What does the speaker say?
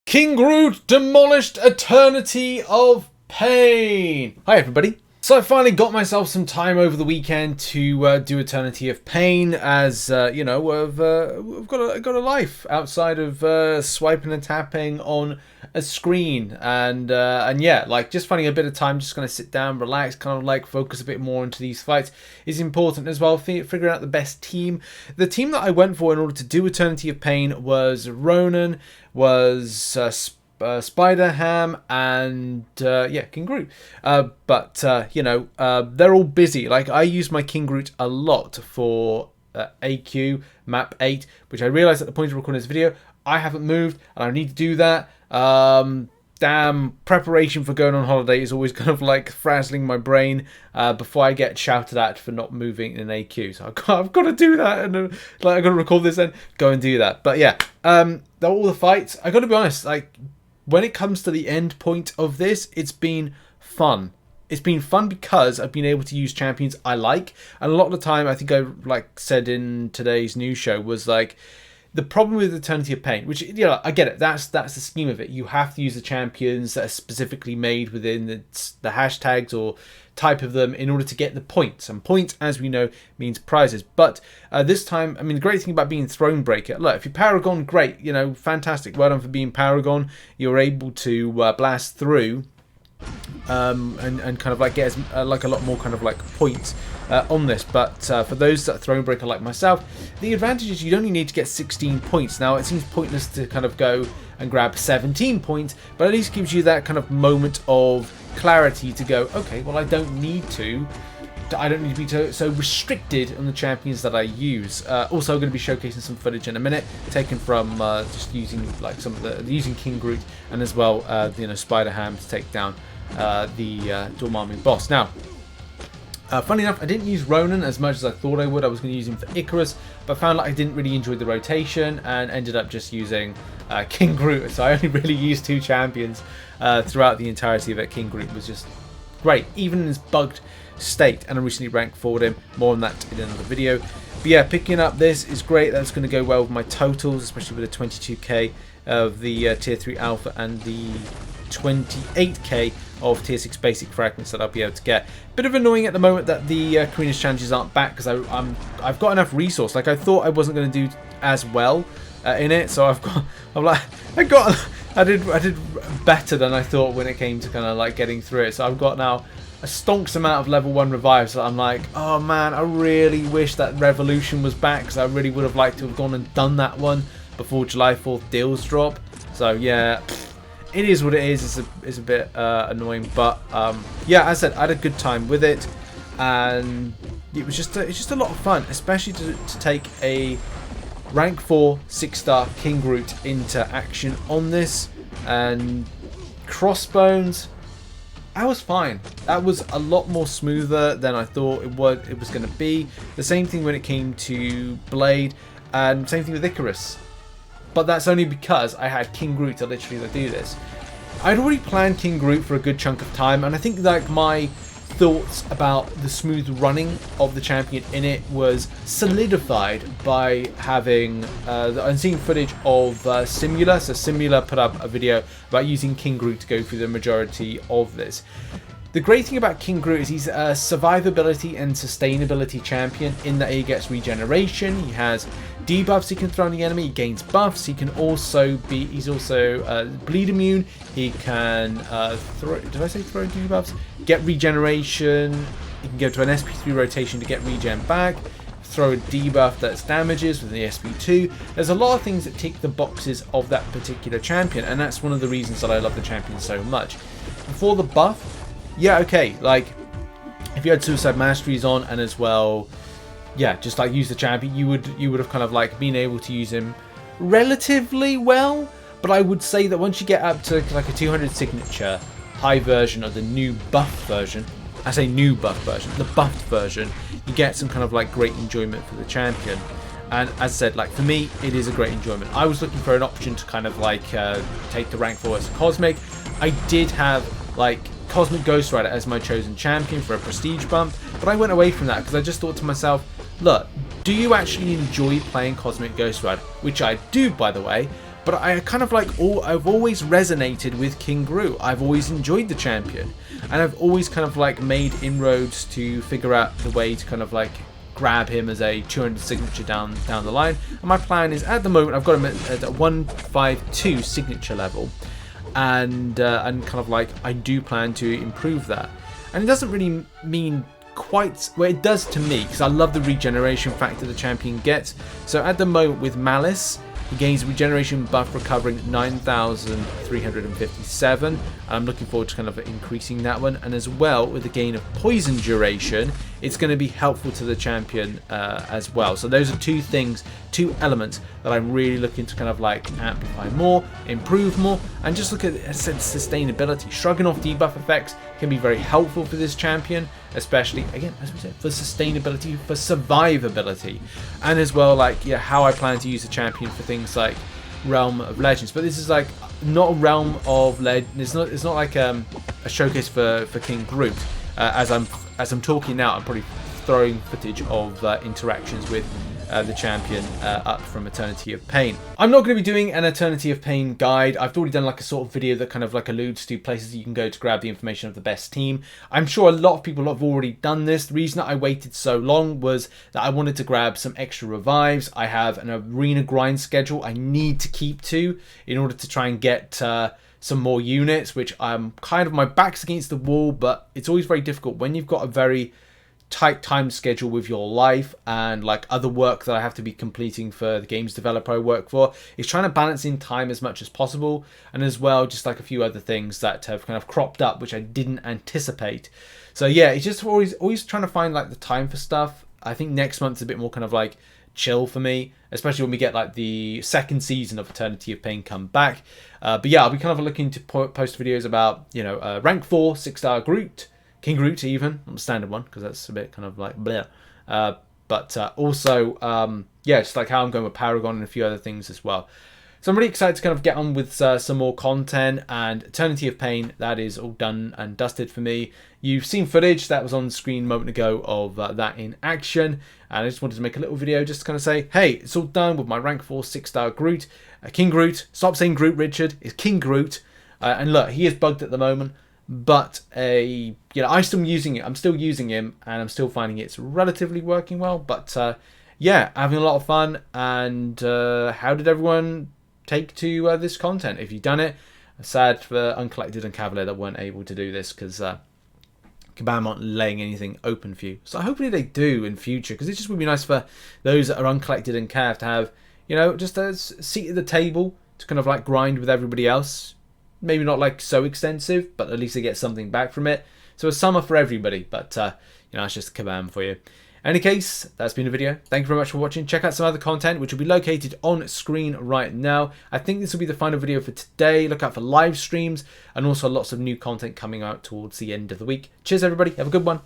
King Groot demolished Eternity of Pain. Hi everybody. So I finally got myself some time over the weekend to do Eternity of Pain, as you know, I've got a life outside of swiping and tapping on a screen, and yeah, like just finding a bit of time, just gonna sit down, relax, kind of like focus a bit more into these fights is important as well. Figuring out the best team. The team that I went for in order to do Eternity of Pain was Ronan, was Spider-Ham, and yeah, King Groot. But you know, they're all busy. Like, I use my King Groot a lot for AQ map 8, which I realized at the point of recording this video I haven't moved, and I need to do that. Damn, preparation for going on holiday is always kind of like frazzling my brain before I get shouted at for not moving in AQ. So I've got to do that, and like, I've got to record this and go and do that. But yeah, they're all the fights. I got to be honest, like, when it comes to the end point of this, it's been fun. It's been fun because I've been able to use champions I like. And a lot of the time, I think I said in today's news show, was like, the problem with Eternity of Pain, which, you know, I get it. That's the scheme of it. You have to use the champions that are specifically made within the hashtags or type of them in order to get the points. And points, as we know, means prizes. But this time, I mean, the great thing about being Thronebreaker, look, if you're Paragon, great, you know, fantastic. Well done for being Paragon. You're able to blast through and kind of like get like a lot more kind of like points on this. But for those that Thronebreaker like myself, the advantage is you only need to get 16 points. Now, it seems pointless to kind of go and grab 17 points, but at least gives you that kind of moment of clarity to go, okay, well, I don't need to be so restricted on the champions that I use. Also, I'm going to be showcasing some footage in a minute, taken from just using like some of using King Groot, and as well, you know, Spider-Ham to take down the Dormammu boss. Now, funny enough, I didn't use Ronan as much as I thought I would. I was going to use him for Icarus, but found like I didn't really enjoy the rotation and ended up just using King Groot. So I only really used 2 champions throughout the entirety of it. King Groot was just great, even in his bugged state, and I recently ranked 4'd him. More on that in another video. But yeah, picking up this is great. That's going to go well with my totals, especially with the 22k of the tier 3 alpha and the 28k of tier 6 basic fragments that I'll be able to get. Bit of annoying at the moment that the Karina's challenges aren't back, because I've got enough resource. Like, I thought I wasn't going to do as well in it, so I did better than I thought when it came to kind of like getting through it. So I've got now a stonks amount of level 1 revives. So I'm like, oh man, I really wish that Revolution was back, because I really would have liked to have gone and done that one before July 4th deals drop. So yeah, it is what it is. It's a bit annoying, but yeah, as I said, I had a good time with it, and it's just a lot of fun, especially to take a rank 4 6-star King Groot into action on this. And Crossbones, I was fine. That was a lot more smoother than I thought it was going to be. The same thing when it came to Blade, and same thing with Icarus. But that's only because I had King Groot to literally do this. I'd already planned King Groot for a good chunk of time, and I think like my thoughts about the smooth running of the champion in it was solidified by having and seeing footage of Simula. So Simula put up a video about using King Groot to go through the majority of this. The great thing about King Groot is he's a survivability and sustainability champion in that he gets regeneration, he has debuffs he can throw on the enemy, he gains buffs, he can also he's also bleed immune, he can throw debuffs, get regeneration, he can go to an SP3 rotation to get regen back, throw a debuff that's damages with the SP2. There's a lot of things that tick the boxes of that particular champion, and that's one of the reasons that I love the champion so much. Before the buff, yeah, okay, like, if you had Suicide Masteries on, and as well, yeah, just like use the champion, you would have kind of like been able to use him relatively well. But I would say that once you get up to like a 200 signature high version of the new buff version, I say new buff version, the buffed version, you get some kind of like great enjoyment for the champion. And as I said, like, for me, it is a great enjoyment. I was looking for an option to kind of like take the rank 4 as a Cosmic. I did have like Cosmic Ghost Rider as my chosen champion for a prestige bump, but I went away from that because I just thought to myself, look, do you actually enjoy playing Cosmic Ghost Rider? Which I do, by the way, But I kind of like, I've always resonated with King Groot. I've always enjoyed the champion. And I've always kind of like made inroads to figure out the way to kind of like grab him as a 200 signature down the line. And my plan is, at the moment, I've got him at a 152 signature level. And kind of like, I do plan to improve that. And it doesn't really mean quite, well, it does to me, because I love the regeneration factor the champion gets. So at the moment with Malice, he gains a regeneration buff recovering 9,357, and I'm looking forward to kind of increasing that one. And as well, with the gain of poison duration, it's going to be helpful to the champion as well. So those are two things, two elements that I'm really looking to kind of like amplify more, improve more, and just look at sustainability. Shrugging off debuff effects can be very helpful for this champion, especially, again, as we said, for sustainability, for survivability, and as well, like, yeah, how I plan to use the champion for things like Realm of Legends. But this is like not a Realm of Legends. It's not like a showcase for King Groot. As I'm talking now, I'm probably throwing footage of interactions with the champion up from Eternity of Pain. I'm not going to be doing an Eternity of Pain guide. I've already done like a sort of video that kind of like alludes to places you can go to grab the information of the best team. I'm sure a lot of people have already done this. The reason that I waited so long was that I wanted to grab some extra revives. I have an arena grind schedule I need to keep to in order to try and get some more units, which I'm kind of, my back's against the wall, but it's always very difficult when you've got a very tight time schedule with your life and like other work that I have to be completing for the games developer I work for. Is trying to balance in time as much as possible, and as well just like a few other things that have kind of cropped up which I didn't anticipate. So yeah, it's just always trying to find like the time for stuff. I think next month's a bit more kind of like chill for me, especially when we get like the second season of Eternity of Pain come back. But yeah, I'll be kind of looking to post videos about, you know, rank 4 6-star Groot, King Groot even, not the standard one, because that's a bit kind of like bleh. But also, yeah, just like how I'm going with Paragon and a few other things as well. So I'm really excited to kind of get on with some more content, and Eternity of Pain, that is all done and dusted for me. You've seen footage that was on screen a moment ago of that in action, and I just wanted to make a little video just to kind of say, hey, it's all done with my rank 4 6-star Groot, King Groot. Stop saying Groot, Richard. It's King Groot. And look, he is bugged at the moment, but you know, I'm still using it. I'm still using him, and I'm still finding it's relatively working well. But yeah, having a lot of fun. And how did everyone take to this content? If you've done it, sad for Uncollected and Cavalier that weren't able to do this, because Kabam aren't laying anything open for you. So hopefully they do in future, because it just would be nice for those that are Uncollected and Cav to have, you know, just a seat at the table to kind of like grind with everybody else. Maybe not like so extensive, but at least they get something back from it. So a summer for everybody, but you know, that's just Kabam for you. In any case, that's been a video. Thank you very much for watching. Check out some other content which will be located on screen right now. I think this will be the final video for today. Look out for live streams and also lots of new content coming out towards the end of the week. Cheers everybody, have a good one.